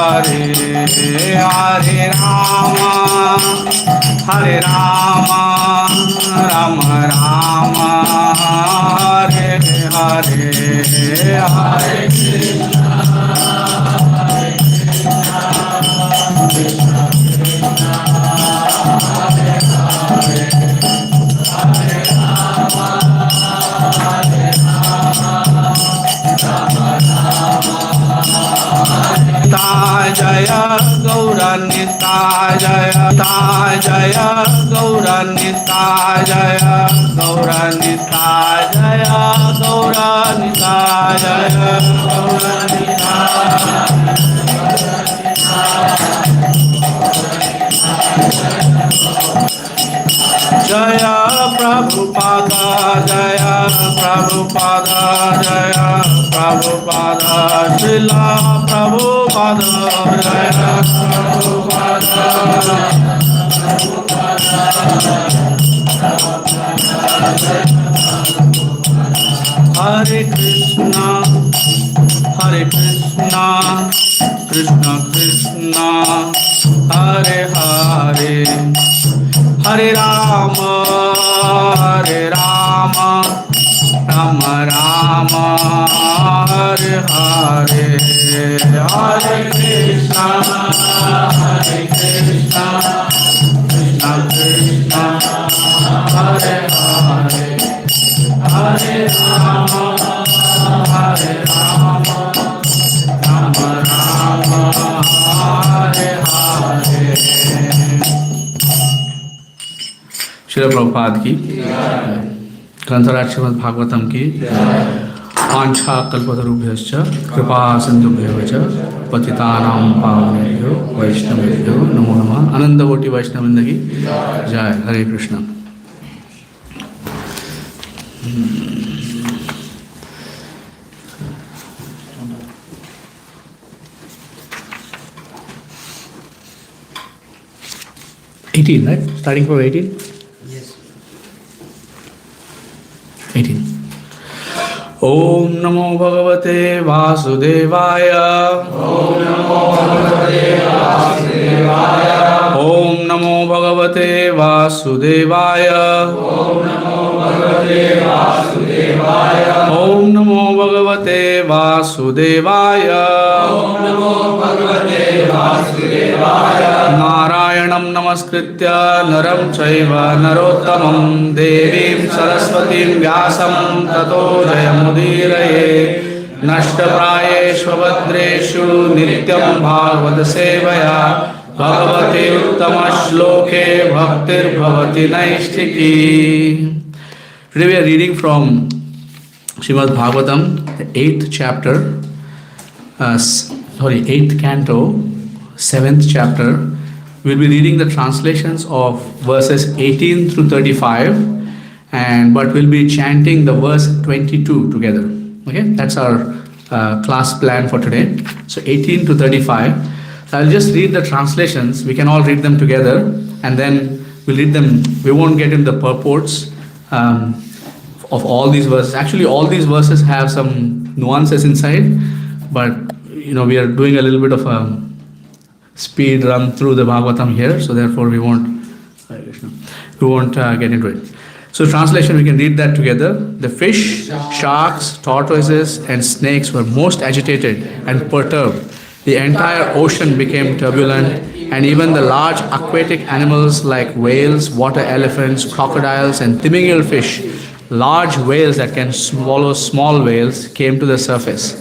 Hare Rama, Hare Rama, Rama Rama, Hare Hare, Hare Krishna, Hare Krishna, Krishna Hare Hare, Hare Rama, Hare Rama, Rama Rama, Jaya Gauranita Jaya Jaya Gauranita Jaya Gauranita Jaya Gauranita Jaya Gauranita Jaya Prabhupada Jaya Prabhupada Jaya Prabhupada Srila Prabhupada Jaya Prabhupada Hare Krishna Hare Krishna Krishna Krishna Hare Hare Hare Rama Hare Rama Rama Rama Hare Hare Hare Krishna Hare Krishna Krishna Krishna Hare Hare Hare Rama Hare Rama Rama Rama Hare Hare. Srila Prabhupada की ग्रंथराज श्रीमद् भागवतम की आंछा कल्पतरुभ्यश्च कृपा सिंधुभ्यः च पतितानां पावनेभ्यो वैष्णवेभ्यो नमो नमः. आनंद कोटि वैष्णववृंद की जय. हरे Krishna. 18, right? Starting from 18? Yes. 18. Om Namo Bhagavate Vasudevaya. Om Namo Bhagavate Vasudevaya. Om Namo Bhagavate Vasudevaya. Om Namo Bhagavate Vasudevaya. Om Namo Bhagavate Vasudevaya. Om Namo Bhagavate Vasudevaya. Narayanam Namaskritya Naram Chaiva Narottamam Devim Saraswatim Vyasam Tato Jayamudiraye Nashtaprayeshu Bhadreshu Nityam Bhagavad Sevaya Bhagavate Uttama Shloke Bhaktir Bhavati Naishtiki. Today we are reading from Srimad Bhagavatam, the 8th chapter, 8th canto, 7th chapter. We'll be reading the translations of verses 18 through 35, but we'll be chanting the verse 22 together. Okay, that's our class plan for today. So 18 to 35. So I'll just read the translations. We can all read them together, and then we'll read them. We won't get into the purports of all these verses. Actually, all these verses have some nuances inside, but we are doing a little bit of a speed run through the Bhagavatam here, so therefore we won't get into it. So translation, we can read that together. The fish, sharks, tortoises and snakes were most agitated and perturbed. The entire ocean became turbulent, and even the large aquatic animals like whales, water elephants, crocodiles and timingal fish, large whales that can swallow small whales, came to the surface.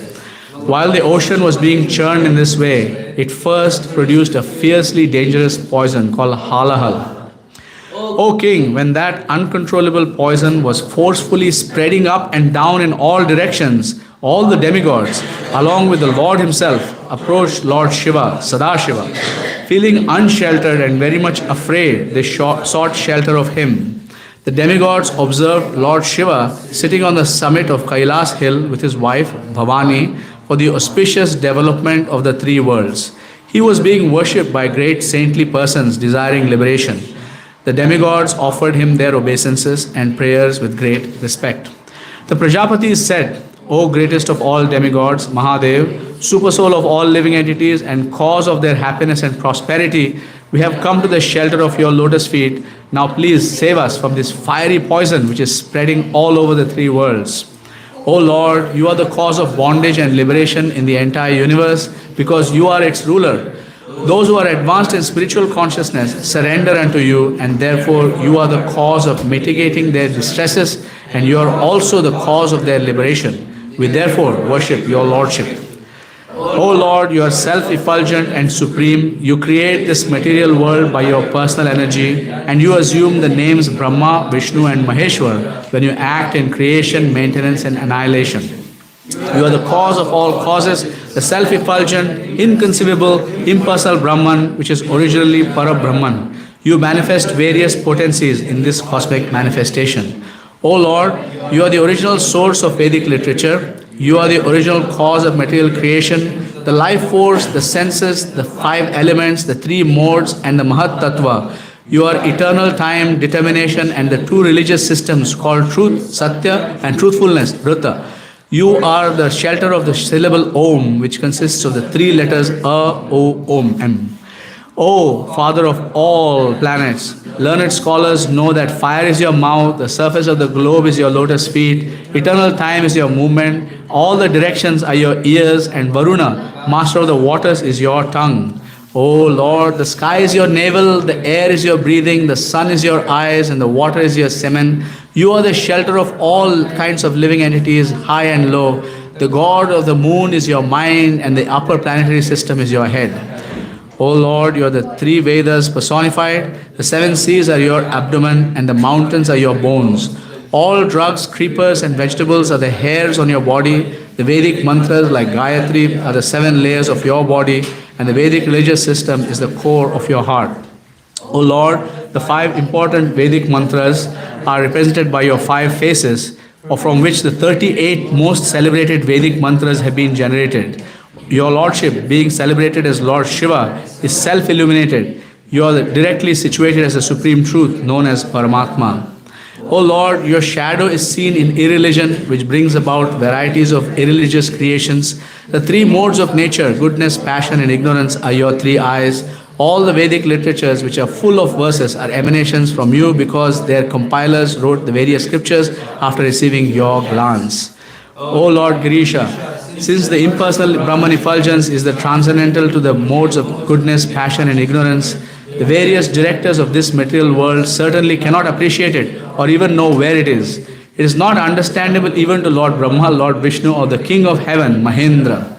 While the ocean was being churned in this way, it first produced a fiercely dangerous poison called halahal. O king, when that uncontrollable poison was forcefully spreading up and down in all directions, all the demigods, along with the Lord himself, approached Lord Shiva, Sadashiva. Feeling unsheltered and very much afraid, they sought shelter of him. The demigods observed Lord Shiva sitting on the summit of Kailas hill with his wife Bhavani for the auspicious development of the three worlds. He was being worshipped by great saintly persons desiring liberation. The demigods offered him their obeisances and prayers with great respect. The Prajapatis said, O greatest of all demigods, Mahadev, supersoul of all living entities and cause of their happiness and prosperity, we have come to the shelter of your lotus feet. Now please save us from this fiery poison which is spreading all over the three worlds. O Lord, you are the cause of bondage and liberation in the entire universe because you are its ruler. Those who are advanced in spiritual consciousness surrender unto you, and therefore you are the cause of mitigating their distresses, and you are also the cause of their liberation. We therefore worship your Lordship. O Lord, you are self-effulgent and supreme. You create this material world by your personal energy, and you assume the names Brahma, Vishnu and Maheshwar when you act in creation, maintenance and annihilation. You are the cause of all causes, the self-effulgent, inconceivable, impersonal Brahman, which is originally Para-Brahman. You manifest various potencies in this cosmic manifestation. O Lord, you are the original source of Vedic literature. You are the original cause of material creation, the life force, the senses, the five elements, the three modes, and the Mahat Tattva. You are eternal time, determination, and the two religious systems called truth, Satya, and truthfulness, Vrita. You are the shelter of the syllable Om, which consists of the three letters A, O, Om, M. O Father of all planets, learned scholars know that fire is your mouth, the surface of the globe is your lotus feet, eternal time is your movement, all the directions are your ears, and Varuna, master of the waters, is your tongue. O Lord, the sky is your navel, the air is your breathing, the sun is your eyes, and the water is your semen. You are the shelter of all kinds of living entities, high and low. The god of the moon is your mind, and the upper planetary system is your head. O Lord, you are the three Vedas personified. The seven seas are your abdomen, and the mountains are your bones. All drugs, creepers, and vegetables are the hairs on your body. The Vedic mantras like Gayatri are the seven layers of your body, and the Vedic religious system is the core of your heart. O Lord, the five important Vedic mantras are represented by your five faces, or from which the 38 most celebrated Vedic mantras have been generated. Your Lordship, being celebrated as Lord Shiva, is self-illuminated. You are directly situated as the supreme truth known as Paramatma. O Lord, your shadow is seen in irreligion, which brings about varieties of irreligious creations. The three modes of nature, goodness, passion, and ignorance, are your three eyes. All the Vedic literatures, which are full of verses, are emanations from you because their compilers wrote the various scriptures after receiving your glance. O Lord Girisha, since the impersonal Brahman effulgence is the transcendental to the modes of goodness, passion, and ignorance, the various directors of this material world certainly cannot appreciate it or even know where it is. It is not understandable even to Lord Brahma, Lord Vishnu, or the King of Heaven, Mahendra.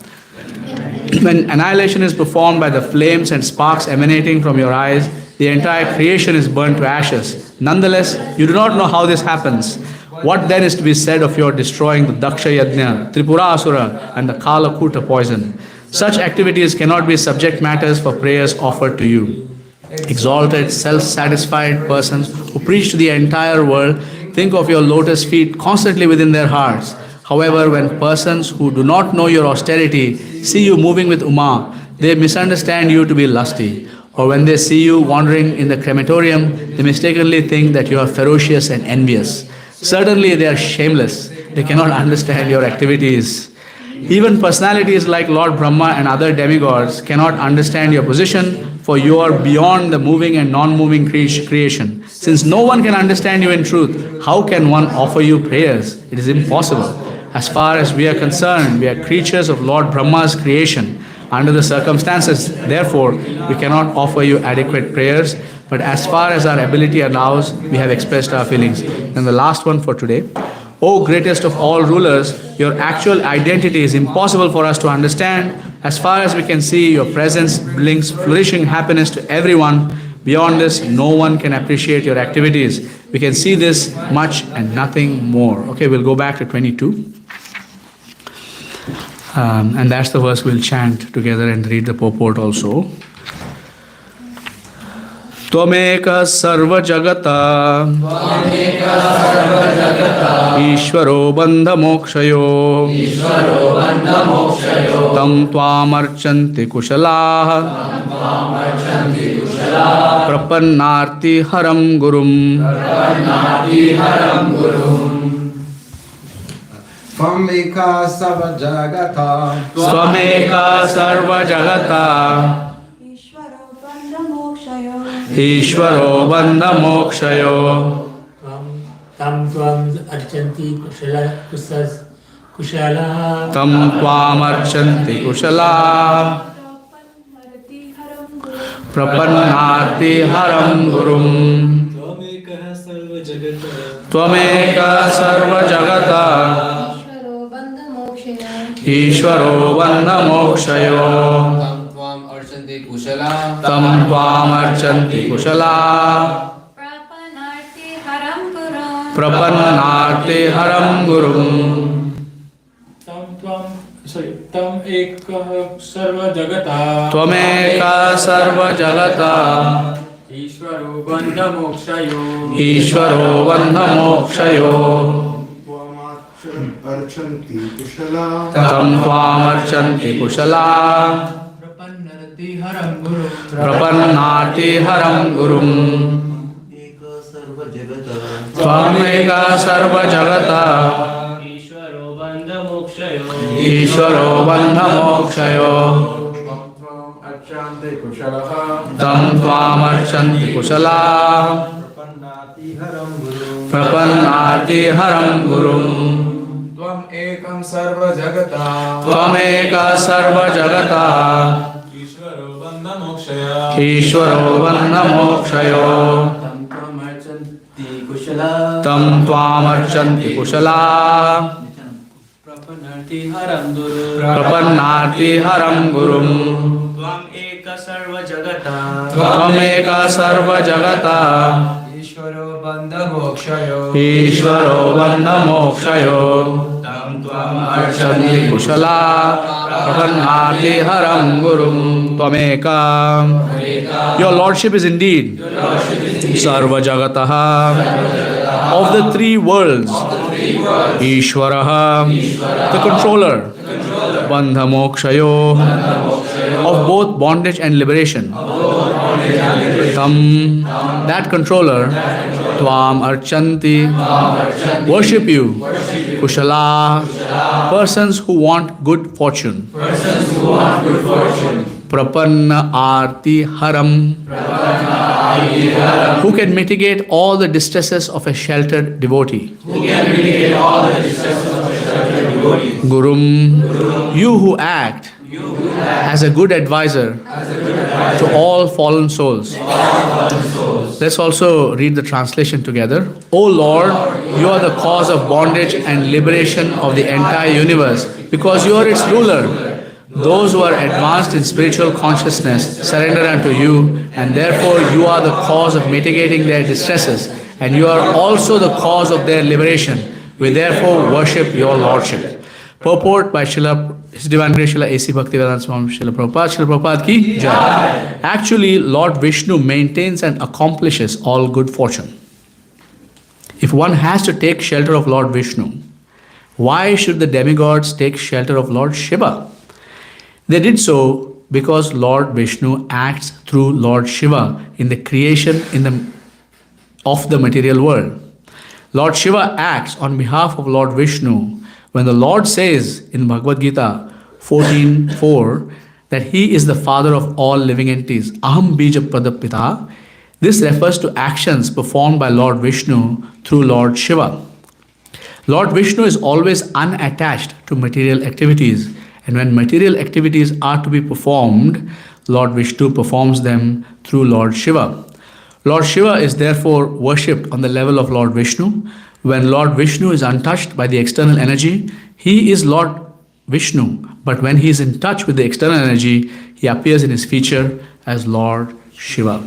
When annihilation is performed by the flames and sparks emanating from your eyes, the entire creation is burnt to ashes. Nonetheless, you do not know how this happens. What then is to be said of your destroying the Daksha Yajna, Tripura Asura, and the Kala Kuta poison? Such activities cannot be subject matters for prayers offered to you. Exalted, self-satisfied persons who preach to the entire world think of your lotus feet constantly within their hearts. However, when persons who do not know your austerity see you moving with Uma, they misunderstand you to be lusty. Or when they see you wandering in the crematorium, they mistakenly think that you are ferocious and envious. Certainly, they are shameless. They cannot understand your activities. Even personalities like Lord Brahma and other demigods cannot understand your position, for you are beyond the moving and non-moving creation. Since no one can understand you in truth, how can one offer you prayers? It is impossible. As far as we are concerned, we are creatures of Lord Brahma's creation. Under the circumstances, therefore, we cannot offer you adequate prayers, but as far as our ability allows, we have expressed our feelings. And the last one for today. O greatest of all rulers, your actual identity is impossible for us to understand. As far as we can see, your presence brings flourishing happiness to everyone. Beyond this, no one can appreciate your activities. We can see this much and nothing more. Okay, we'll go back to 22. And that's the verse we'll chant together and read the purport also. Tvameka sarva jagata Ishvaro bandha mokshayo Tam tvam archanti kushalah Prapannarti haram gurum. Tvameka Savajagata. Swameka Sarva Jagata. Ishvaro Bandha Mokshayo. Tam Tvam Archanti Kushala. Tam Tvam Archanti Kushala. Prapannati Haram Gurum. Tvameka Sarva Jagata. Ishvaro Bandha Mokshayo. Tam Tvam Archanti Kushala. Prapannati Haram Gurum. Tam Ekah Sarva Jagata. Tvameka Sarva Jagata. Ishvaro Bandha Mokshayo. Ishvaro Bandha Mokshayo. Archanti Kushala. Tam Tvam Archanti Kushala. Prapannati Haram Guru. Prapannati Haram Gurum. Tvameka Sarva Jagata. Ishvaro Bandha Mokshayo. Ishvaro Bandha Mokshayo. Archanti Kushala. Tam Tvam Archanti Kushala. Prapannati Haram Guru. Prapannati Haram Gurum. Tvam Ekam Sarva Jagata. Tvameka Sarva Jagata. Ishvaro Bandha Mokshaya. Ishvaro Bandha Mokshayo. Tam Tvam Archanti Kushala. Prapannati Haram Guru. Prapannati Haram Gurum. Tvam Eka Sarva Jagata. Tvameka Sarva Jagata. Ishvaro Bandha Mokshayo. Ishvaro Bandha Mokshayo. Tam Tvam Archanti Kushala. Prapannati Haram Gurum. Tvameka. Your Lordship is indeed Sarva Jagataha. Of the three worlds. Ishvaraha. The controller. Bandha Mokshayo. Of both bondage and liberation. Tam. That controller. Tvam Archanti. Worship you. Kushala. Persons who want good fortune. Prapanna Arti Haram. Who can mitigate all the distresses of a sheltered devotee. Gurum. You who act as a good advisor to all fallen souls. Let's also read the translation together. O Lord, you are the cause of bondage and liberation of the entire universe because you are its ruler. Those who are advanced in spiritual consciousness surrender unto you, and therefore you are the cause of mitigating their distresses, and you are also the cause of their liberation. We therefore worship your Lordship. Purport by His Divine Grace Srila A.C. Bhaktivedanta Swami Srila Prabhupada. Srila Prabhupada ki Jai. Actually, Lord Vishnu maintains and accomplishes all good fortune. If one has to take shelter of Lord Vishnu, why should the demigods take shelter of Lord Shiva? They did so because Lord Vishnu acts through Lord Shiva in the creation of the material world. Lord Shiva acts on behalf of Lord Vishnu when the Lord says in Bhagavad Gita 14:4 that He is the father of all living entities. Aham bija pradapita. This refers to actions performed by Lord Vishnu through Lord Shiva. Lord Vishnu is always unattached to material activities, and when material activities are to be performed, Lord Vishnu performs them through Lord Shiva. Lord Shiva is therefore worshipped on the level of Lord Vishnu. When Lord Vishnu is untouched by the external energy, He is Lord Vishnu. But when He is in touch with the external energy, He appears in His feature as Lord Shiva.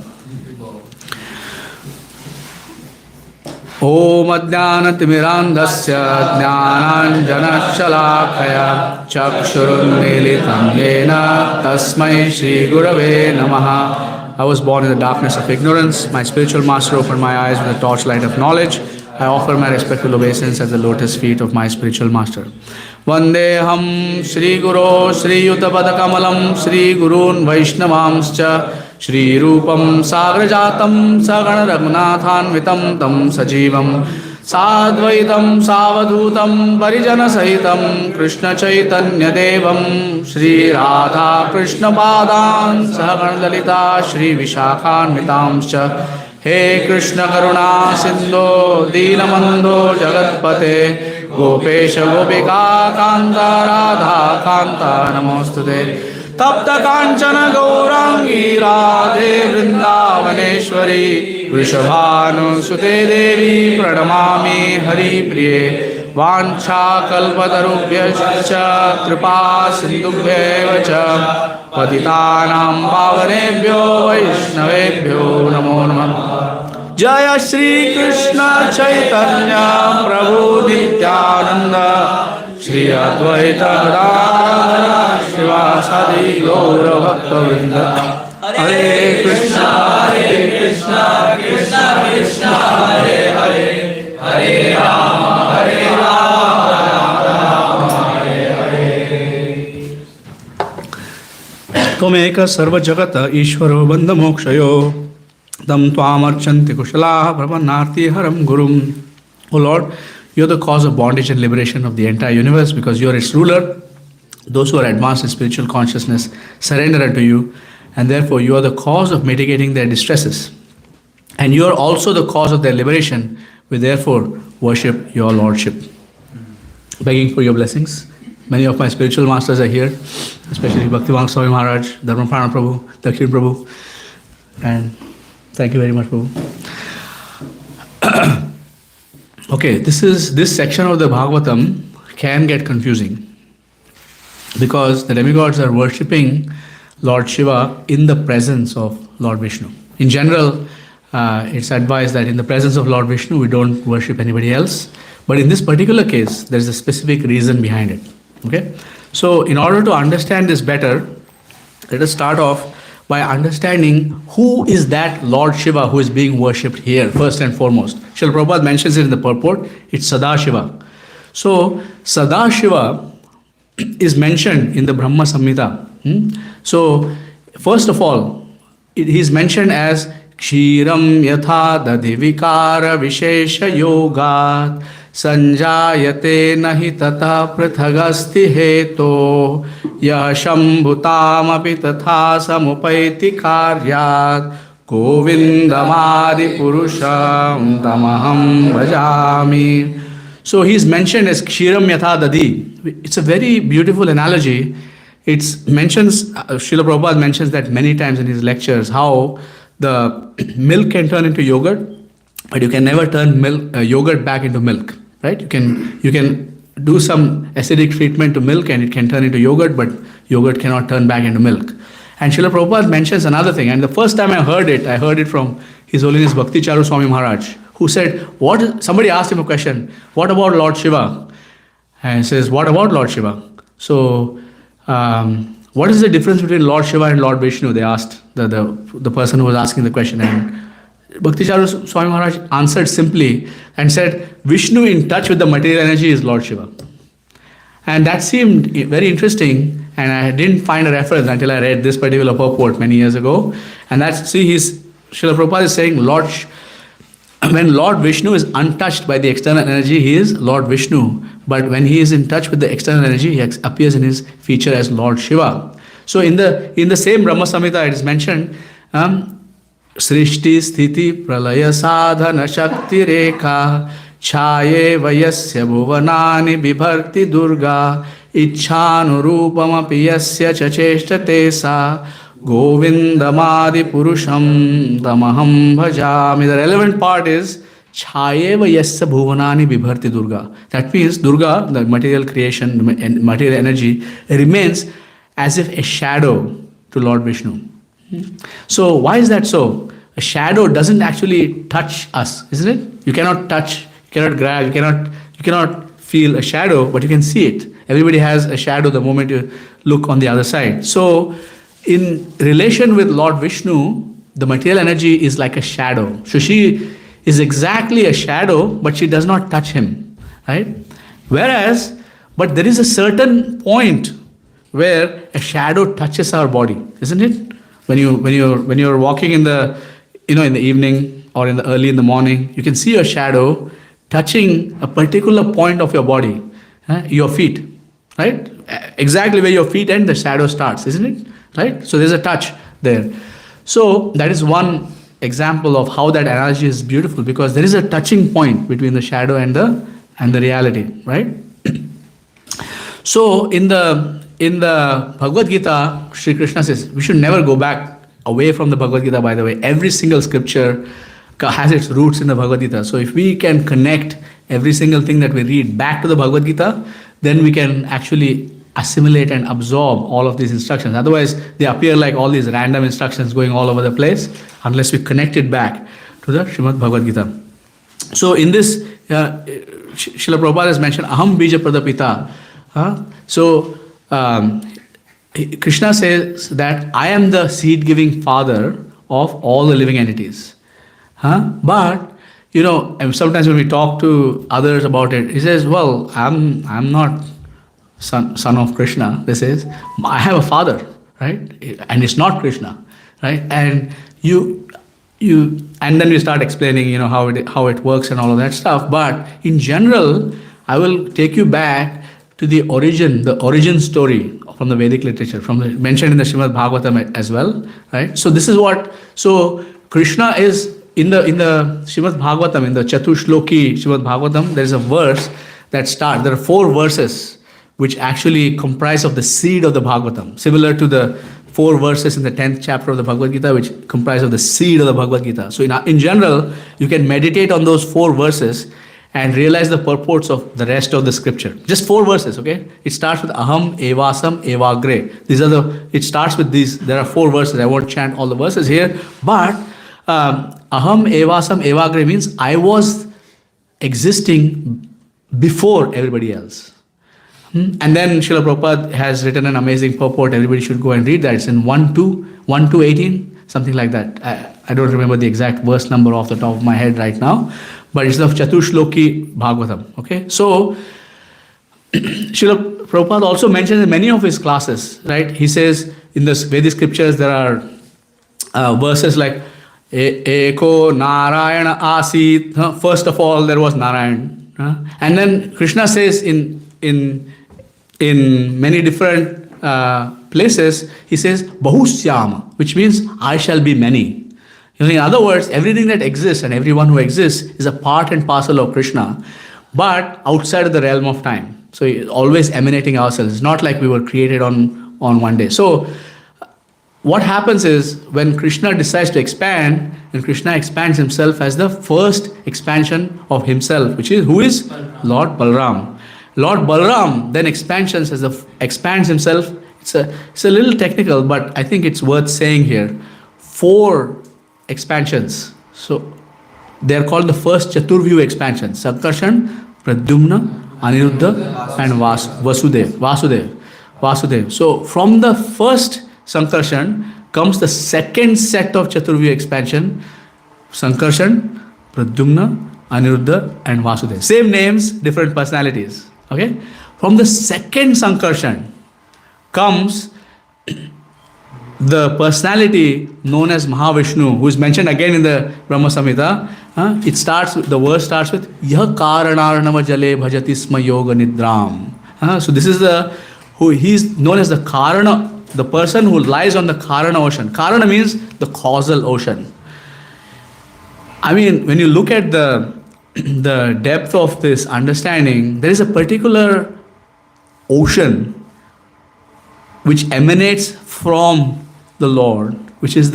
Om Ajnanatimirandhasya Jnananjanashalakaya Chakshurunmilitam Yena Tasmai Shri Gurave Namaha. I was born in the darkness of ignorance. My spiritual master opened my eyes with the torchlight of knowledge. I offer my respectful obeisance at the lotus feet of my spiritual master. Vandeham Shri Guru Shri Yutabadakamalam Shri Gurun Vaishnavamscha Shri Rupam Sagrajatam Sagana Raghunathan Vitam Tam Sajivam साद्वैतं सावधूतं परिजनसहितं कृष्णचैतन्यदेवं श्रीराधाकृष्णपादान् सहगणललिता श्रीविशाखान्वितांश्च हे कृष्णकरुणा सिन्धो दीनबन्धो जगत्पते गोपेश गोपिका कान्त राधा कान्त नमोऽस्तुते तप्त कांचन गौरांगी राधे वृंदावनेश्वरी वृषभानुसुते देवी प्रणमामि हरिप्रिये वाञ्छाकल्पतरुभ्यश्च कृपा सिन्धुभ्येव च पतितानां पावनेभ्यो वैष्णवेभ्यो नमो नमः। जय श्री कृष्ण चैतन्य प्रभु नित्यानंद श्री अद्वैत गदाधर शिवासादि गौर भक्तवृंद। हरे कृष्णा कृष्णा कृष्णा हरे हरे हरे राम राम हरे हरे। त्वमेक सर्वजगत ईश्वरो बन्धमोक्षयो तम त्वामर्चन्ति कुशलाः प्रपन्नार्ति हरं गुरुम्. O Lord, you are the cause of bondage and liberation of the entire universe because you are its ruler. Those who are advanced in spiritual consciousness surrender unto you, and therefore you are the cause of mitigating their distresses. And you are also the cause of their liberation. We therefore worship your Lordship. Begging for your blessings. Many of my spiritual masters are here, especially Bhaktivedanta Swami Maharaj, Dharmaprana Prabhu, Dakshin Prabhu, and thank you very much, Prabhu. Okay, this section of the Bhagavatam can get confusing because the demigods are worshipping Lord Shiva in the presence of Lord Vishnu. In general, it's advised that in the presence of Lord Vishnu, we don't worship anybody else. But in this particular case, there is a specific reason behind it. Okay, so in order to understand this better, let us start off by understanding who is that Lord Shiva who is being worshipped here, first and foremost. Srila Prabhupada mentions it in the purport, it's Sadashiva. So, Sadashiva is mentioned in the Brahma Samhita. So, first of all, he is mentioned as Kshiram Yatha Dadivikara Vishesha Yogat Sanjayate Nahi Tata Prithagasti Heto Yah Shambhutamapi Tatha Samupaiti Karyat Govindamadi Purusham Tamaham Bhajami. So he is mentioned as Kshiram Yatha Dadi. It's a very beautiful analogy. It mentions, Srila Prabhupada mentions that many times in his lectures, how the milk can turn into yogurt, but you can never turn yogurt back into milk. Right? You can do some acidic treatment to milk and it can turn into yogurt, but yogurt cannot turn back into milk. And Srila Prabhupada mentions another thing. And the first time I heard it from His Holiness Bhakti Charu Swami Maharaj, who said, somebody asked him a question, what about Lord Shiva? And he says, what about Lord Shiva? So, what is the difference between Lord Shiva and Lord Vishnu? They asked the person who was asking the question. And Bhakti Charu Swami Maharaj answered simply and said, Vishnu in touch with the material energy is Lord Shiva. And that seemed very interesting, and I didn't find a reference until I read this particular purport many years ago. And Srila Prabhupada is saying, when Lord Vishnu is untouched by the external energy, he is Lord Vishnu. But when he is in touch with the external energy, he appears in his feature as Lord Shiva. So in the same Brahma Samhita, it is mentioned, Srishti Sthiti Pralaya Sadhana Shakti Rekha Chaye Vayasya Bhuvanani Bibharti Durga Ichhanurupamapi Yasya Chacheshtate Sa Govindamadi Purusham Tamaham Bhajami. The relevant part is Chaye Vayasya Bhuvanani Bibharti Durga. That means Durga, the material creation, the material energy, remains as if a shadow to Lord Vishnu. So why is that so? A shadow doesn't actually touch us, isn't it? You cannot touch, you cannot grab, you cannot feel a shadow, but you can see it. Everybody has a shadow the moment you look on the other side. So in relation with Lord Vishnu, the material energy is like a shadow. So she is exactly a shadow, but she does not touch him, right? But there is a certain point where a shadow touches our body, isn't it? When you're walking in the evening or early in the morning, you can see a shadow touching a particular point of your body, your feet, right? Exactly where your feet end, the shadow starts, isn't it? Right? So there's a touch there. So that is one example of how that analogy is beautiful, because there is a touching point between the shadow and the reality, right? So in the Bhagavad Gita, Sri Krishna says we should never go back away from the Bhagavad Gita. By the way, every single scripture has its roots in the Bhagavad Gita. So if we can connect every single thing that we read back to the Bhagavad Gita, then we can actually assimilate and absorb all of these instructions. Otherwise, they appear like all these random instructions going all over the place unless we connect it back to the Srimad Bhagavad Gita. So in this, Srila Prabhupada has mentioned Aham Bija Pradapita. So Krishna says that I am the seed-giving father of all the living entities. But and sometimes when we talk to others about it, he says, "Well, I'm not son of Krishna." This is, I have a father, right? And it's not Krishna, right? And and then we start explaining, how it works and all of that stuff. But in general, I will take you back to the origin story from the Vedic literature, mentioned in the Srimad Bhagavatam as well, right? So this is so Krishna is in the Srimad Bhagavatam, in the Chatushloki Srimad Bhagavatam, there is a verse that starts. There are 4 verses which actually comprise of the seed of the Bhagavatam, similar to the 4 verses in the 10th chapter of the Bhagavad Gita, which comprise of the seed of the Bhagavad Gita. So in general, you can meditate on those 4 verses and realize the purports of the rest of the scripture. Just 4 verses, okay? It starts with Aham Evasam Evagre. It starts with these. There are 4 verses. I won't chant all the verses here, but Aham Evasam Evagre means I was existing before everybody else. And then Srila Prabhupada has written an amazing purport. Everybody should go and read that. It's in 1-18, something like that. I don't remember the exact verse number off the top of my head right now, but it's the Chatushloki Bhagavatam. Okay, so Srila Prabhupada also mentions in many of his classes, right? He says in the Vedic scriptures there are verses like Eko Narayana Asit. First of all, there was Narayan, and then Krishna says in many different places, he says Bahusyama, which means I shall be many. In other words, everything that exists and everyone who exists is a part and parcel of Krishna, but outside of the realm of time. So always emanating ourselves. It's not like we were created on one day. So what happens is when Krishna decides to expand, and Krishna expands himself as the first expansion of himself, who is Lord Balram. Lord Balram then expands himself. It's a little technical, but I think it's worth saying here. 4 expansions. So they are called the first Chaturvyu expansions: Sankarshan, Pradyumna, Aniruddha, and Vasudev. So from the first Sankarshan comes the second set of Chaturvyu expansion: Sankarshan, Pradyumna, Aniruddha, and Vasudev. Same names, different personalities. Okay? From the second Sankarshan comes the personality known as Mahavishnu, who is mentioned again in the Brahma Samhita. The verse starts with Yah Karanarnava Jale Bhajati Sma Yoga Nidram. So this is he's known as the Karana, the person who lies on the Karana ocean. Karana means the causal ocean. I mean, when you look at the depth of this understanding, there is a particular ocean which emanates from the Lord, which is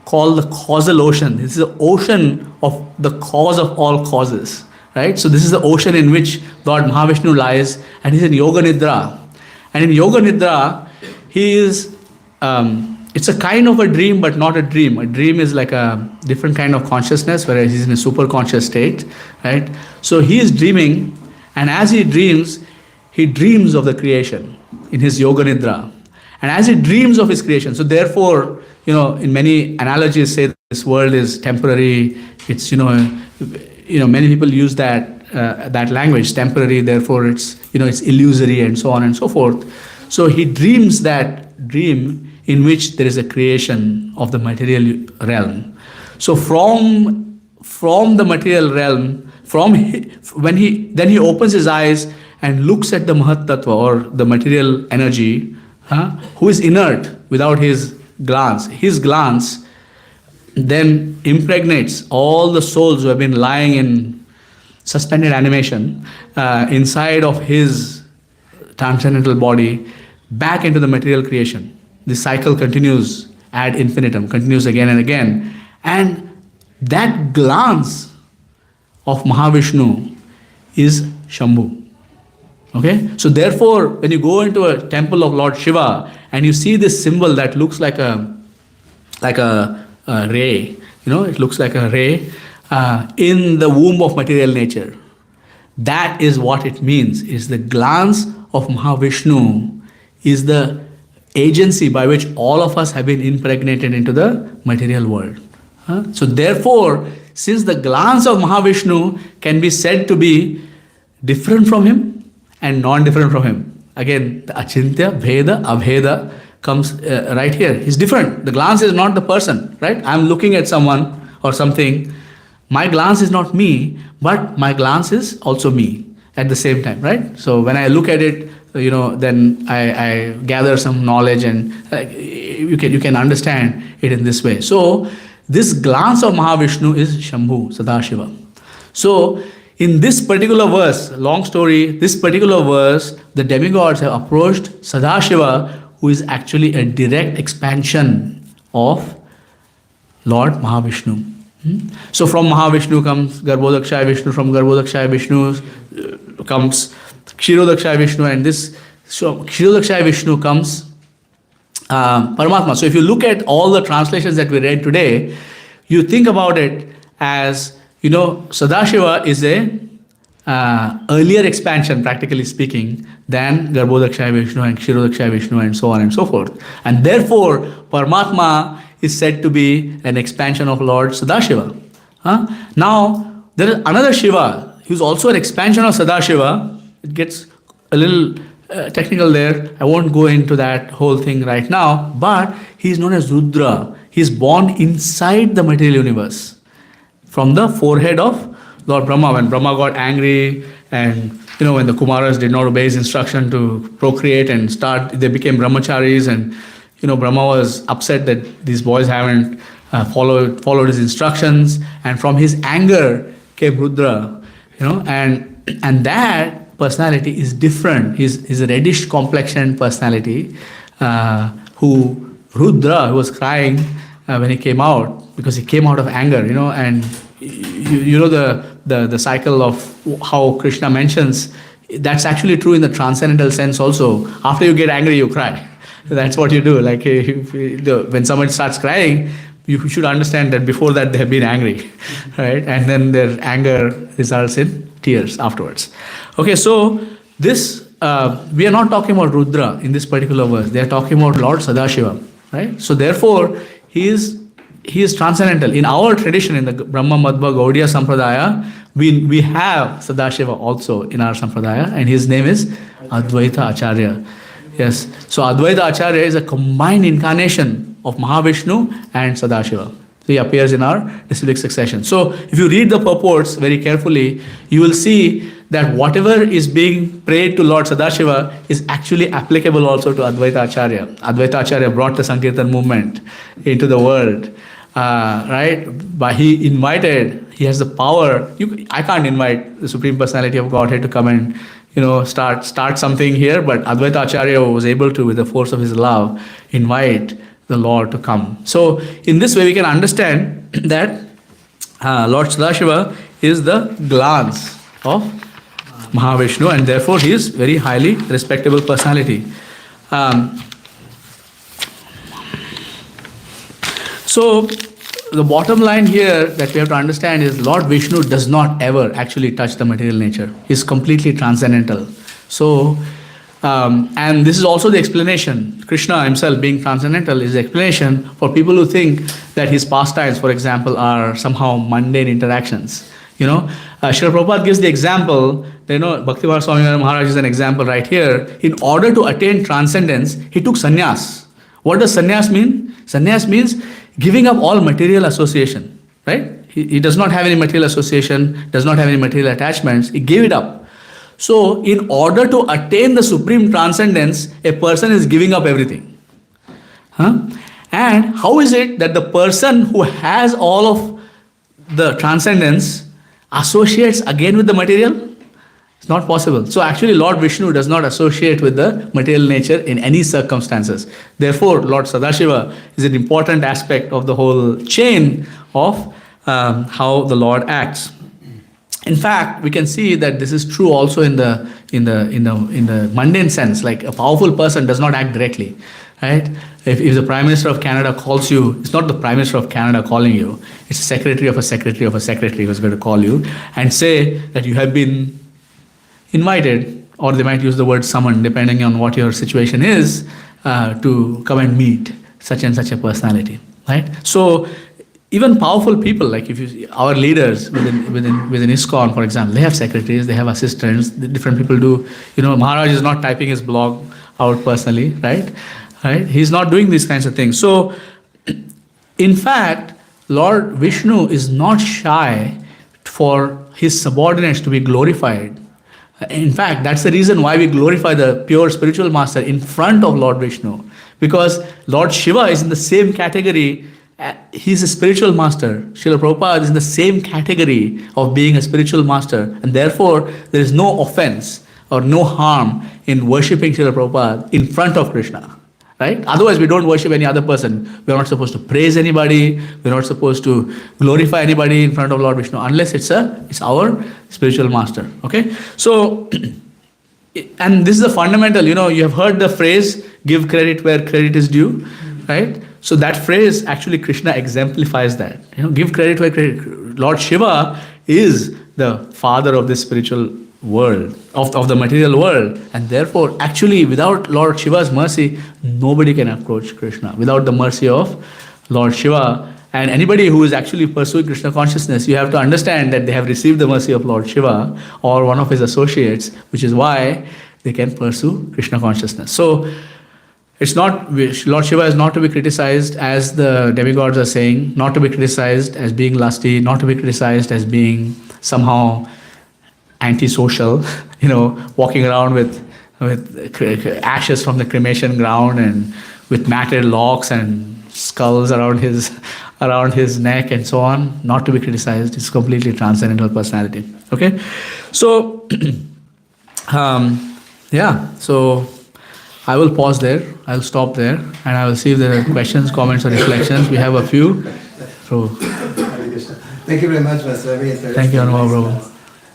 called the causal ocean. This is the ocean of the cause of all causes, right? So this is the ocean in which Lord Mahavishnu lies, and he's in Yoga Nidra. And in Yoga Nidra, he is, it's a kind of a dream, but not a dream. A dream is like a different kind of consciousness, whereas he's in a super conscious state, right? So he is dreaming, and as he dreams of the creation in his Yoga Nidra. And as he dreams of his creation, so therefore, in many analogies say this world is temporary. It's, many people use that language, temporary, therefore it's illusory and so on and so forth. So he dreams that dream in which there is a creation of the material realm. So from the material realm, when he opens his eyes and looks at the Mahat Tattva or the material energy, who is inert without his glance then impregnates all the souls who have been lying in suspended animation inside of his transcendental body back into the material creation. This cycle continues ad infinitum, continues again and again. And that glance of Mahavishnu is Shambhu. Okay? So therefore, when you go into a temple of Lord Shiva and you see this symbol that looks like a ray, it looks like a ray in the womb of material nature. That is what it means, is the glance of Mahavishnu is the agency by which all of us have been impregnated into the material world. So therefore, since the glance of Mahavishnu can be said to be different from him and non-different from him. Again, the Achintya, Bheda, Abheda comes right here. He's different. The glance is not the person, right? I'm looking at someone or something. My glance is not me, but my glance is also me at the same time, right? So when I look at it, then I gather some knowledge and you can understand it in this way. So this glance of Mahavishnu is Shambhu, Sadashiva. So in this particular verse, long story, this particular verse, the demigods have approached Sadashiva, who is actually a direct expansion of Lord Mahavishnu. So from Mahavishnu comes Garbhodakshaya Vishnu, from Garbhodakshaya Vishnu comes Kshirodakshaya Vishnu, and this Kshirodakshaya Vishnu comes Paramatma. So if you look at all the translations that we read today, you think about it as, Sadashiva is a earlier expansion, practically speaking, than Garbhodakshaya Vishnu and Kshirodakshaya Vishnu and so on and so forth. And therefore, Paramatma is said to be an expansion of Lord Sadashiva. Now, there is another Shiva who's also an expansion of Sadashiva. It gets a little technical there. I won't go into that whole thing right now, but he is known as Rudra. He is born inside the material universe from the forehead of Lord Brahma. When Brahma got angry and when the Kumaras did not obey his instruction to procreate and they became brahmacharis, and Brahma was upset that these boys haven't followed his instructions, and from his anger came Rudra, and that personality is different. He's a reddish complexioned personality who Rudra, who was crying when he came out, because he came out of anger, and the cycle of how Krishna mentions, that's actually true in the transcendental sense also. After you get angry, you cry. That's what you do. Like when someone starts crying, you should understand that before that they have been angry, right? And then their anger results in tears afterwards. Okay, so this we are not talking about Rudra in this particular verse. They are talking about Lord Sadashiva, right? So therefore, he is transcendental. In our tradition, in the Brahma Madhva Gaudiya Sampradaya, we have Sadashiva also in our Sampradaya, and his name is Advaita Acharya. Yes. So Advaita Acharya is a combined incarnation of Mahavishnu and Sadashiva. He appears in our disciplic succession. So if you read the purports very carefully, you will see that whatever is being prayed to Lord Sadashiva is actually applicable also to Advaita Acharya. Advaita Acharya brought the Sankirtan movement into the world. Right? But he has the power. I can't invite the Supreme Personality of Godhead to come and start something here, but Advaita Acharya was able to, with the force of his love, invite the Lord to come. So in this way we can understand that Lord Sadashiva is the glance of Mahavishnu, and therefore he is very highly respectable personality. So the bottom line here that we have to understand is Lord Vishnu does not ever actually touch the material nature. He is completely transcendental. So, and this is also the explanation. Krishna himself being transcendental is the explanation for people who think that his pastimes, for example, are somehow mundane interactions. Srila Prabhupada gives the example, Bhaktivinoda Swami Maharaj is an example right here. In order to attain transcendence, he took sannyas. What does sannyas mean? Sannyas means giving up all material association, right? He does not have any material association, does not have any material attachments. He gave it up. So, in order to attain the supreme transcendence, a person is giving up everything. Huh? And how is it that the person who has all of the transcendence associates again with the material? It's not possible. So actually Lord Vishnu does not associate with the material nature in any circumstances. Therefore, Lord Sadashiva is an important aspect of the whole chain of how the Lord acts. In fact, we can see that this is true also in the mundane sense. Like a powerful person does not act directly, right? If the Prime Minister of Canada calls you, it's not the Prime Minister of Canada calling you. It's a secretary of a secretary of a secretary who's going to call you and say that you have been invited, or they might use the word summoned, depending on what your situation is, to come and meet such and such a personality, right? So even powerful people, like if you see our leaders within ISKCON, for example, they have secretaries, they have assistants, different people do. Maharaj is not typing his blog out personally, right? He's not doing these kinds of things. So, in fact, Lord Vishnu is not shy for his subordinates to be glorified. In fact, that's the reason why we glorify the pure spiritual master in front of Lord Vishnu. Because Lord Shiva is in the same category. He's a spiritual master. Srila Prabhupada is in the same category of being a spiritual master. And therefore, there is no offense or no harm in worshipping Srila Prabhupada in front of Krishna. Right? Otherwise, we don't worship any other person. We are not supposed to praise anybody. We are not supposed to glorify anybody in front of Lord Vishnu unless it's our spiritual master. Okay? So, and this is the fundamental, you have heard the phrase, give credit where credit is due, right? So that phrase, actually Krishna exemplifies that. Give credit where credit. Lord Shiva is the father of this spiritual world, of the material world, and therefore actually without Lord Shiva's mercy, nobody can approach Krishna. Without the mercy of Lord Shiva, and anybody who is actually pursuing Krishna consciousness, you have to understand that they have received the mercy of Lord Shiva or one of his associates, which is why they can pursue Krishna consciousness. So it's not, Lord Shiva is not to be criticized as the demigods are saying, not to be criticized as being lusty, not to be criticized as being somehow antisocial, walking around with ashes from the cremation ground and with matted locks and skulls around his neck and so on. Not to be criticized. It's completely transcendental personality. Okay, so so I will pause there. I'll stop there, and I will see if there are questions, comments, or reflections. We have a few. So thank you very much, Master. Very interesting. Thank you, Anubhav Prabhu.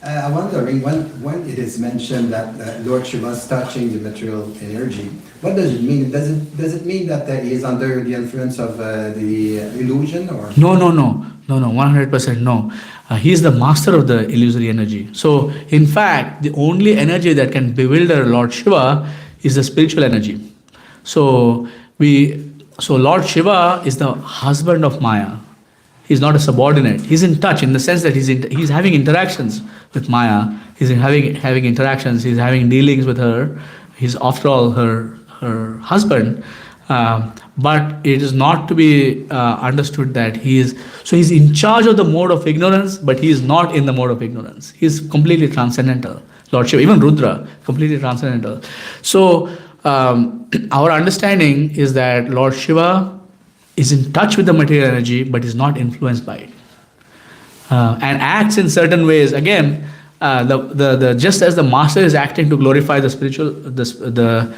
I'm wondering, when it is mentioned that Lord Shiva is touching the material energy, what does it mean? Does it mean that he is under the influence of the illusion, or? No, 100% no. He is the master of the illusory energy. So, in fact, the only energy that can bewilder Lord Shiva is the spiritual energy. So, Lord Shiva is the husband of Maya. He's not a subordinate. He's in touch in the sense that he's having interactions with Maya. He's having interactions. He's having dealings with her. He's after all her husband. But it is not to be understood that he's in charge of the mode of ignorance, but he is not in the mode of ignorance. He's completely transcendental. Lord Shiva, even Rudra, completely transcendental. So our understanding is that Lord Shiva is in touch with the material energy, but is not influenced by it, and acts in certain ways. Again, just as the master is acting to glorify the spiritual, the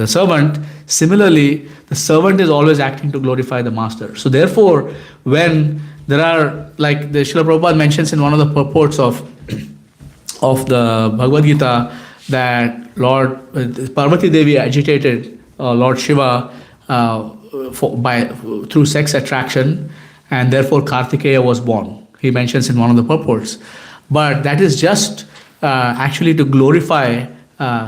servant, similarly, the servant is always acting to glorify the master. So therefore, when there are, like the Srila Prabhupada mentions in one of the purports of the Bhagavad Gita, that Lord Parvati Devi agitated Lord Shiva through sex attraction, and therefore Kartikeya was born. He mentions in one of the purports. But that is just actually to glorify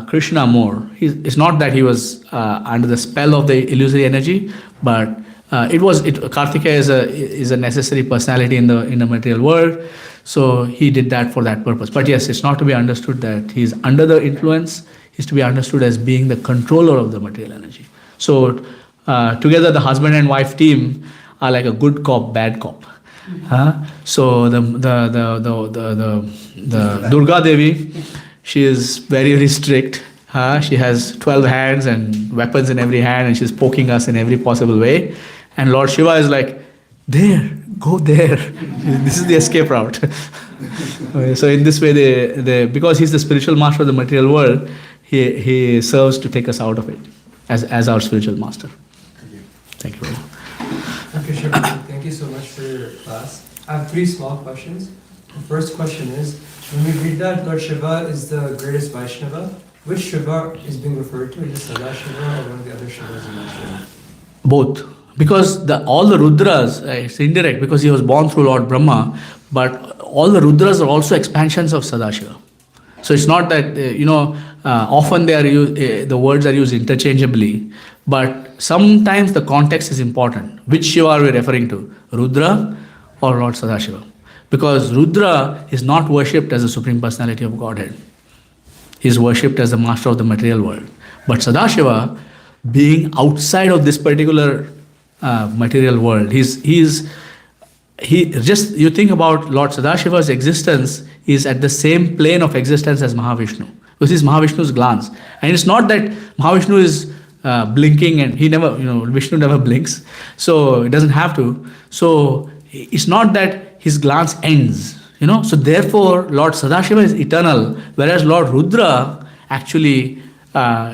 Krishna more. It's not that he was under the spell of the illusory energy, but Kartikeya is a necessary personality in the material world. So he did that for that purpose. But yes, it's not to be understood that he's under the influence. He's to be understood as being the controller of the material energy. So together, the husband and wife team are like a good cop, bad cop. So the Durga Devi, she is very, very strict. She has 12 hands and weapons in every hand, and she's poking us in every possible way. And Lord Shiva is like, there, go there. This is the escape route. Okay, so in this way, because he's the spiritual master of the material world, he serves to take us out of it as our spiritual master. Thank you. Okay, sure. Thank you so much for your class. I have three small questions. The first question is, when we read that Lord Shiva is the greatest Vaishnava, which Shiva is being referred to? Is it Sadashiva or one of the other Shivas you mentioned? Both. Because all the Rudras, it's indirect because he was born through Lord Brahma, but all the Rudras are also expansions of Sadashiva. So it's not that, often the words are used interchangeably, but sometimes the context is important. Which Shiva are we referring to? Rudra or Lord Sadashiva? Because Rudra is not worshipped as the Supreme Personality of Godhead. He is worshipped as the master of the material world. But Sadashiva, being outside of this particular material world, you think about Lord Sadashiva's existence is at the same plane of existence as Mahavishnu. This is Mahavishnu's glance. And it's not that Mahavishnu is blinking and Vishnu never blinks. So it doesn't have to. So it's not that his glance ends. So therefore Lord Sadashiva is eternal, whereas Lord Rudra actually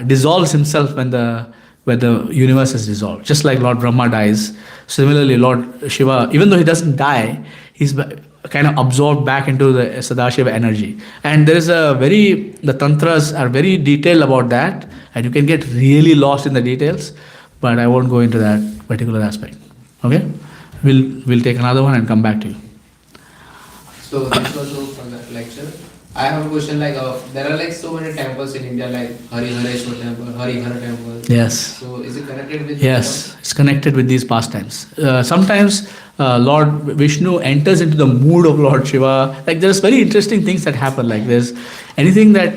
dissolves himself when the universe is dissolved. Just like Lord Brahma dies. Similarly, Lord Shiva, even though he doesn't die, he's kind of absorbed back into the Sadashiva energy. And there is the tantras are very detailed about that, and you can get really lost in the details, but I won't go into that particular aspect. Okay? We'll take another one and come back to you. So this was all for that lecture. I have a question there are so many temples in India like Harihareshwar temple, Harihara temple. Yes. So is it connected with Yes, it's connected with these pastimes. Sometimes Lord Vishnu enters into the mood of Lord Shiva. There's very interesting things that happen. There's anything that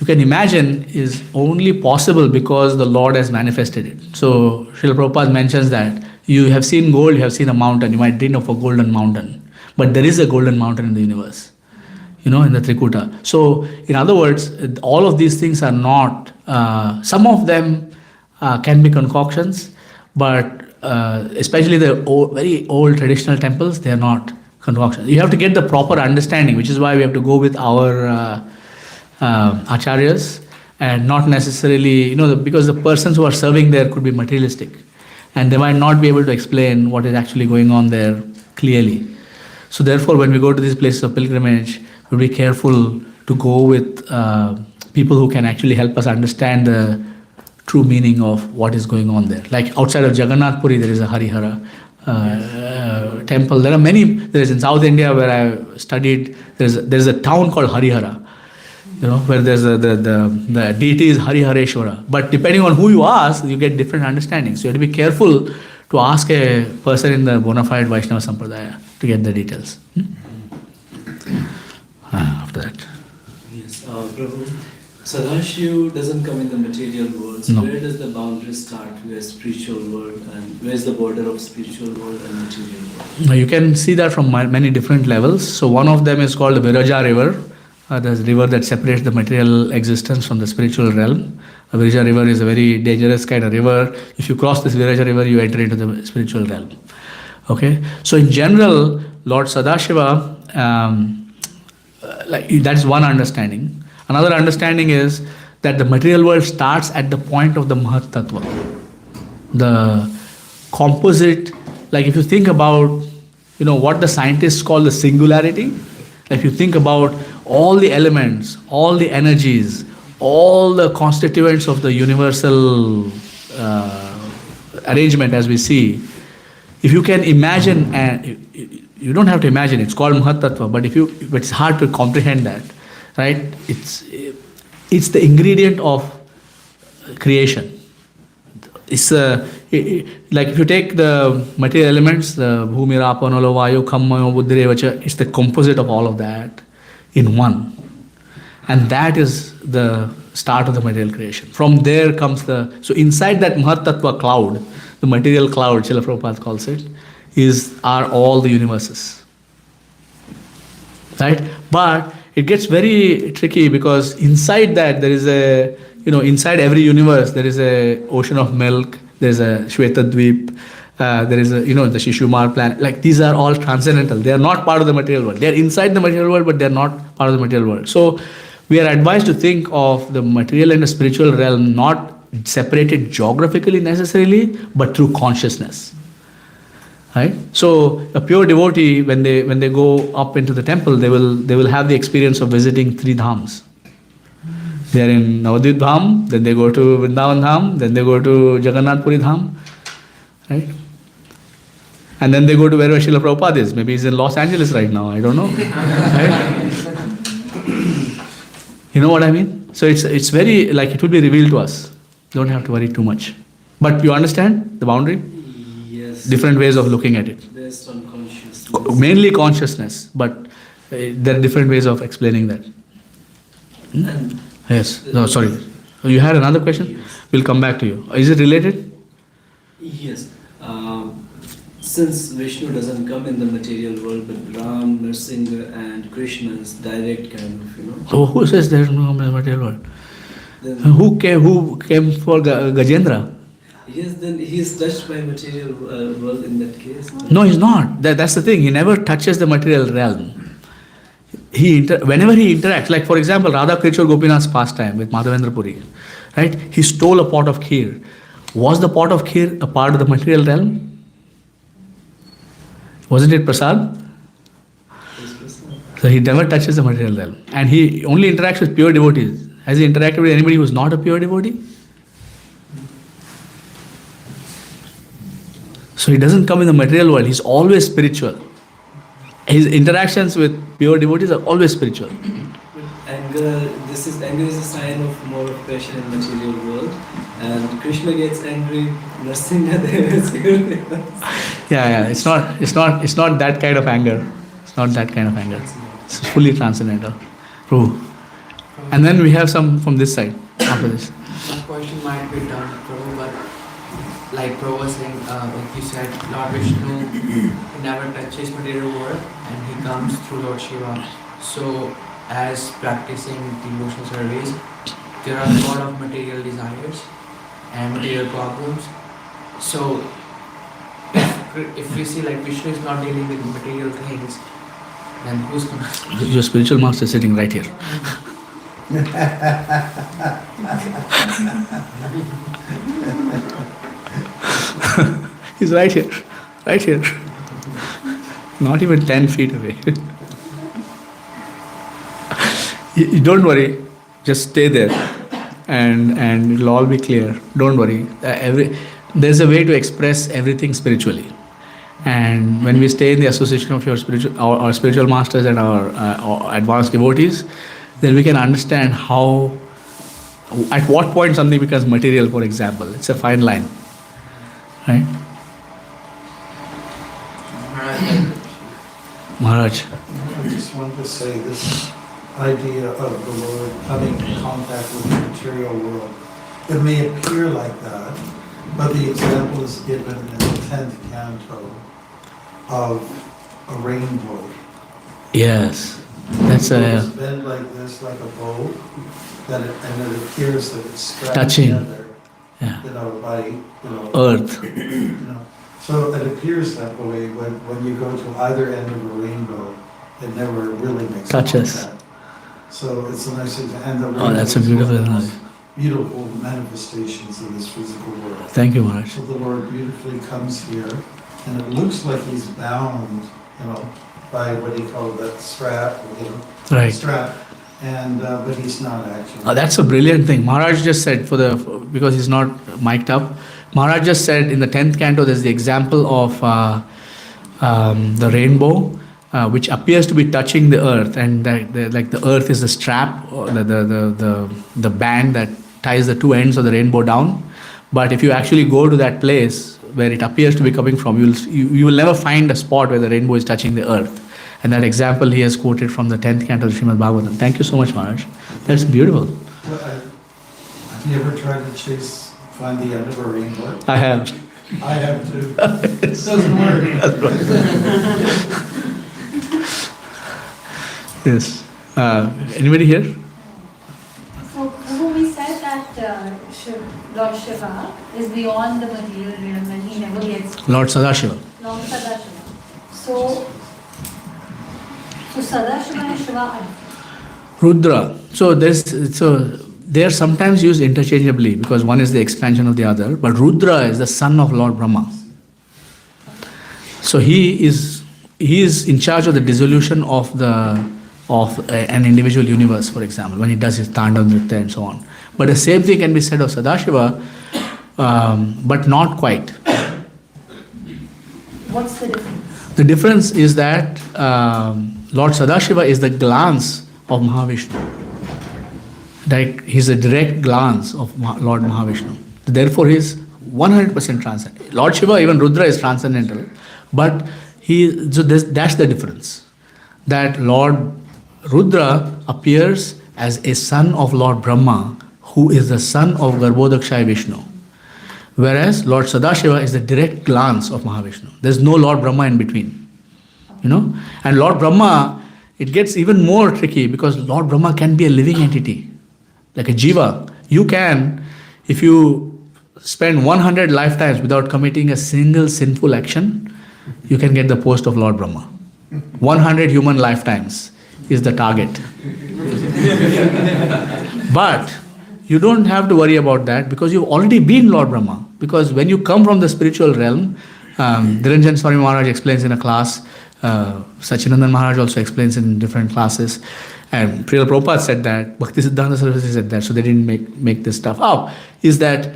you can imagine is only possible because the Lord has manifested it. So Srila Prabhupada mentions that you have seen gold, you have seen a mountain, you might dream of a golden mountain. But there is a golden mountain in the universe, in the Trikuta. So, in other words, all of these things are not, some of them can be concoctions, but especially the very old traditional temples, they are not concoctions. You have to get the proper understanding, which is why we have to go with our acharyas and not necessarily, because the persons who are serving there could be materialistic and they might not be able to explain what is actually going on there clearly. So therefore, when we go to these places of pilgrimage, we'll be careful to go with people who can actually help us understand the true meaning of what is going on there. Like outside of Jagannath Puri, there is a Harihara temple. There are many. There is in South India where I studied. There's a town called Harihara, where there's the deity is Harihareshwara. But depending on who you ask, you get different understandings. So you have to be careful to ask a person in the bona fide Vaishnava Sampradaya to get the details. After that. Yes, Prabhu, Sadashiv doesn't come in the material world. So No. where does the boundary start? Where spiritual world and where is the border of spiritual world and material world? Now you can see that from many different levels. So one of them is called the Viraja River, the river that separates the material existence from the spiritual realm. The Viraja River is a very dangerous kind of river. If you cross this Viraja River, you enter into the spiritual realm. Okay, so in general, Lord Sadashiva, that's one understanding. Another understanding is that the material world starts at the point of the Mahat Tattva. The composite, if you think about, what the scientists call the singularity, if you think about all the elements, all the energies, all the constituents of the universal arrangement as we see, if you can imagine, and you don't have to imagine, it's called Mahat Tattva, but it's hard to comprehend that, right? It's the ingredient of creation. It's if you take the material elements, the Bhumi, Rapa, Nolo, Vayu, Khamma, Buddhirevacha, it's the composite of all of that in one. And that is the start of the material creation. From there comes so inside that Mahat Tattva cloud, the material cloud, Srila Prabhupada calls it, are all the universes. Right? But it gets very tricky because inside that there is a, inside every universe there is a ocean of milk, there is a Shvetadweep, there is a, the Shishumar planet. Like these are all transcendental. They are not part of the material world. They are inside the material world, but they are not part of the material world. So we are advised to think of the material and the spiritual realm not separated geographically necessarily, but through consciousness. Right? So a pure devotee, when they go up into the temple, they will have the experience of visiting three dhams. They are in Navadvip Dham, then they go to Vrindavan Dham, then they go to Jagannath Puri Dham, right? And then they go to where Srila Prabhupada is. Maybe he's in Los Angeles right now. I don't know. Right? You know what I mean? So it's very, like, it will be revealed to us. Don't have to worry too much. But you understand the boundary? Yes. Different ways of looking at it. Based on consciousness. Mainly consciousness, but there are different ways of explaining that. And Yes. No, sorry. You had another question? Yes. We'll come back to you. Is it related? yes, since Vishnu doesn't come in the material world, but Ram, Nrsimha, and Krishna is direct kind of, Oh, who says there is no material world? Then, Who came for Gajendra? yes, then he is touched by material world in that case. No, he's not. That's the thing. He never touches the material realm. Whenever he interacts, like for example, Radha Krichur Gopinath's pastime with Madhavendra Puri, right? He stole a pot of kheer. Was the pot of kheer a part of the material realm? Wasn't it prasad? So he never touches the material realm. And he only interacts with pure devotees. Has he interacted with anybody who is not a pure devotee? So he doesn't come in the material world. He's always spiritual. His interactions with pure devotees are always spiritual. Anger, anger is a sign of more of passion in material world, and Krishna gets angry. Nrsimha there. Yeah. It's not that kind of anger. It's not that kind of anger. It's fully transcendental. Prabhu. And then we have some from this side after this. One question might be done, Prabhu, but like Prabhu was saying, like you said, Lord Vishnu never touches material world and he comes through Lord Shiva. So as practicing devotional service, there are a lot of material desires and material problems. So if we see like Vishnu is not dealing with material things, then who's gonna? Your spiritual master is sitting right here. He's right here. Not even 10 feet away. You don't worry, just stay there and it'll all be clear. Don't worry. There's a way to express everything spiritually. And when we stay in the association of our spiritual masters and our advanced devotees, then we can understand at what point something becomes material, for example. It's a fine line. Right? Maharaj. I just wanted to say this idea of the Lord coming in contact with the material world. It may appear like that, but the example is given in the 10th canto of a rainbow. Yes. That's It's bent like this, like a bow, and it appears that it's strapped Touching. together, yeah. by, Earth. So it appears that way when you go to either end of a rainbow, it never really makes Touches. contact. So it's a nice example. And the Oh, that's a rainbow is beautiful one of analogy. those beautiful manifestations of this physical world. Thank you, Maharaj. So the Lord beautifully comes here, and it looks like he's bound, by what he called that strap, Right. strap, and but he's not actually. That's a brilliant thing. Maharaj just said, because he's not mic'd up, Maharaj just said in the 10th canto there's the example of the rainbow, which appears to be touching the earth, and the earth is the strap, or the band that ties the two ends of the rainbow down. But if you actually go to that place where it appears to be coming from, you will never find a spot where the rainbow is touching the earth. And that example he has quoted from the 10th canto of Srimad Bhagavatam. Thank you so much, Maharaj. That's beautiful. Have you ever tried to find the end of a rainbow? I have. I have to. It doesn't work. Yes. Anybody here? So, Prabhu, we said that Lord Shiva is beyond the material realm and he never gets Lord Sadashiva. Lord Sadashiva. So Sadashiva and Shiva are Rudra. So they are sometimes used interchangeably because one is the expansion of the other. But Rudra is the son of Lord Brahma. So he is in charge of the dissolution of an individual universe, for example, when he does his Tandav Nritya and so on. But the same thing can be said of Sadashiva, but not quite. What's the difference? The difference is that Lord Sadashiva is the glance of Mahavishnu. He's a direct glance of Lord Mahavishnu. Therefore, he is 100% transcendental. Lord Shiva, even Rudra, is transcendental. But that's the difference. That Lord Rudra appears as a son of Lord Brahma, who is the son of Garbhodakshaya Vishnu. Whereas Lord Sadashiva is the direct glance of Mahavishnu. There's no Lord Brahma in between. And Lord Brahma, it gets even more tricky because Lord Brahma can be a living entity. Like a jiva. You can, if you spend 100 lifetimes without committing a single sinful action, you can get the post of Lord Brahma. 100 human lifetimes is the target. But you don't have to worry about that because you've already been Lord Brahma. Because when you come from the spiritual realm, Dhiranjan Swami Maharaj explains in a class, Sachinandan Maharaj also explains in different classes, and Srila Prabhupada said that, Bhakti Siddhanta Saraswati said that, so they didn't make this stuff up, is that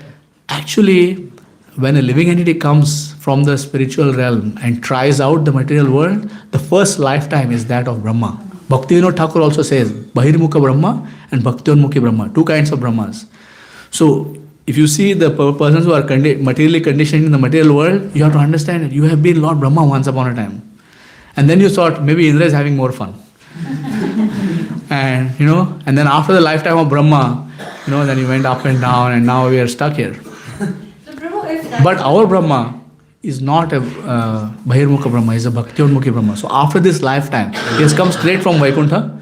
actually when a living entity comes from the spiritual realm and tries out the material world, the first lifetime is that of Brahma. Bhaktivinoda Thakur also says, Bahirmukha Brahma and Bhaktionmukhi Brahma, two kinds of Brahmas. So, if you see the persons who are materially conditioned in the material world, you have to understand that you have been Lord Brahma once upon a time. And then you thought, maybe Indra is having more fun. And then after the lifetime of Brahma, then you went up and down and now we are stuck here. So, Prabhu, if that But our Brahma is not a Bahirmukha Brahma, is a Bhaktionmukhi Brahma. So after this lifetime, he has come straight from Vaikuntha.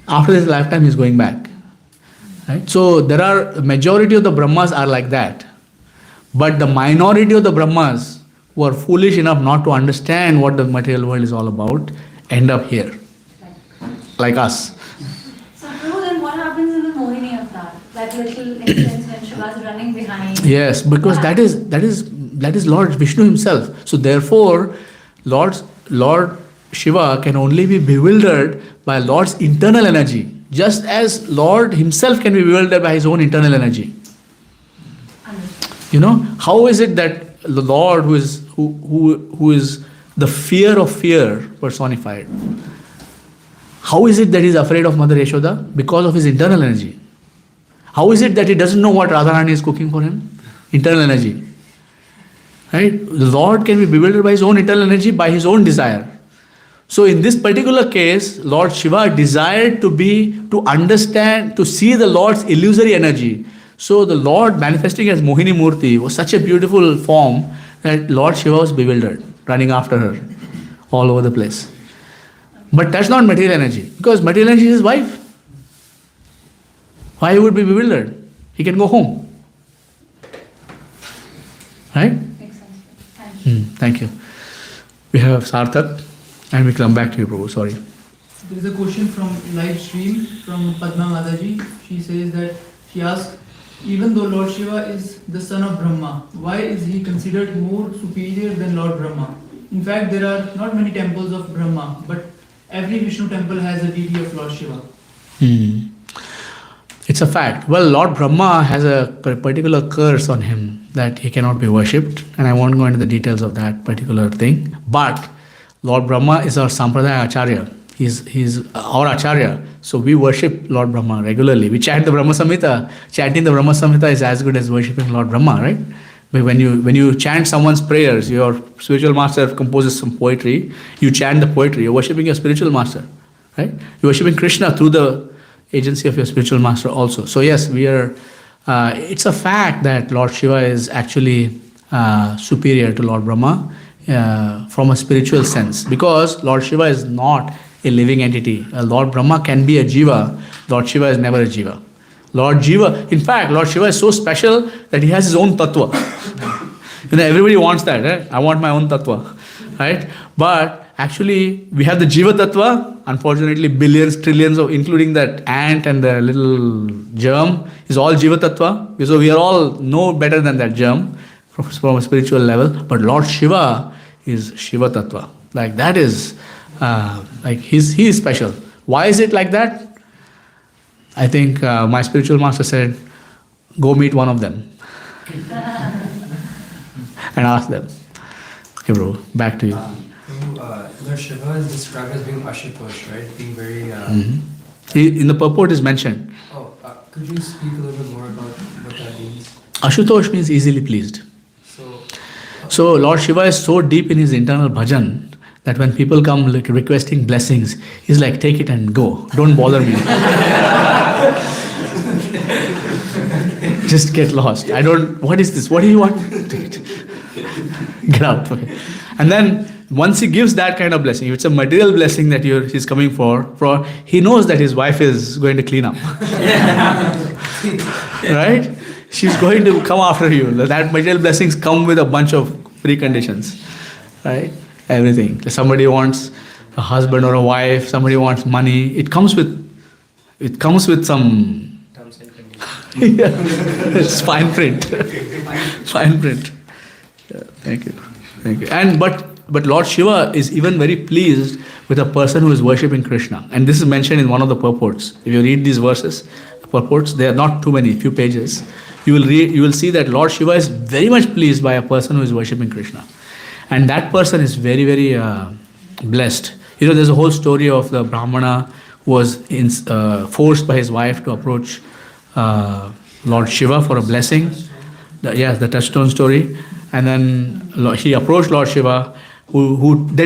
After this lifetime, he is going back. Right? So there are, majority of the Brahmas are like that. But the minority of the Brahmas who are foolish enough not to understand what the material world is all about, end up here. Like us. So, Prabhu, then what happens in the Mohini avatar? That little instance when Shiva is running behind. Yes, because that is Lord Vishnu himself. So therefore, Lord Shiva can only be bewildered by Lord's internal energy, just as Lord himself can be bewildered by his own internal energy. How is it that the Lord who is the fear of fear personified, how is it that he is afraid of Mother Yashoda? Because of his internal energy. How is it that he doesn't know what Radharani is cooking for him? Internal energy. Right? The Lord can be bewildered by his own internal energy, by his own desire. So in this particular case, Lord Shiva desired to understand, to see the Lord's illusory energy. So the Lord manifesting as Mohini Murti was such a beautiful form that Lord Shiva was bewildered, running after her all over the place. But that's not material energy, because material energy is his wife. Why he would be bewildered? He can go home. Right? Makes sense. Thank you. Thank you. We have Sarthak, and we come back to you, Prabhu. Sorry. There is a question from live stream from Padma Mataji. She says that she asks, even though Lord Shiva is the son of Brahma, why is he considered more superior than Lord Brahma? In fact, there are not many temples of Brahma, but every Vishnu temple has a deity of Lord Shiva. It's a fact. Well, Lord Brahma has a particular curse on him that he cannot be worshipped, and I won't go into the details of that particular thing. But Lord Brahma is our Sampradaya Acharya. He's our Acharya. So we worship Lord Brahma regularly. We chant the Brahma Samhita. Chanting the Brahma Samhita is as good as worshipping Lord Brahma, right? But when you chant someone's prayers, your spiritual master composes some poetry, you chant the poetry, you're worshipping your spiritual master, right? You're worshipping Krishna through the agency of your spiritual master also. So yes, it's a fact that Lord Shiva is actually superior to Lord Brahma from a spiritual sense, because Lord Shiva is not a living entity. Lord Brahma can be a jiva. Lord Shiva is never a jiva. Lord Shiva is so special that he has his own tattva. Everybody wants that. Right? I want my own tattva, right? But actually, we have the jiva tattva. Unfortunately, billions, trillions of, including that ant and the little germ, is all jiva tattva. So we are all no better than that germ from a spiritual level. But Lord Shiva is Shiva tattva. Like that is, he is special. Why is it like that? I think my spiritual master said, go meet one of them and ask them. Okay, bro, back to you. Lord Shiva is described as being Ashutosh, right? Being very. In the purport is mentioned. Could you speak a little bit more about what that means? Ashutosh means easily pleased. So Lord Shiva is so deep in his internal bhajan that when people come requesting blessings, he's like, take it and go. Don't bother me. Just get lost. What is this? What do you want? Take it. Get out. Okay. And then once he gives that kind of blessing, if it's a material blessing that he's coming for, he knows that his wife is going to clean up. Right? She's going to come after you. That material blessings come with a bunch of preconditions. Right? Everything. Somebody wants a husband or a wife, somebody wants money. It comes with some yeah. It's fine print. Fine print. Yeah, thank you. And but Lord Shiva is even very pleased with a person who is worshipping Krishna. And this is mentioned in one of the purports. If you read these verses, purports, they are not too many, few pages. You will see that Lord Shiva is very much pleased by a person who is worshipping Krishna. And that person is very, very blessed. There's a whole story of the Brahmana who was forced by his wife to approach Lord Shiva for a blessing. The touchstone story. And then he approached Lord Shiva, who then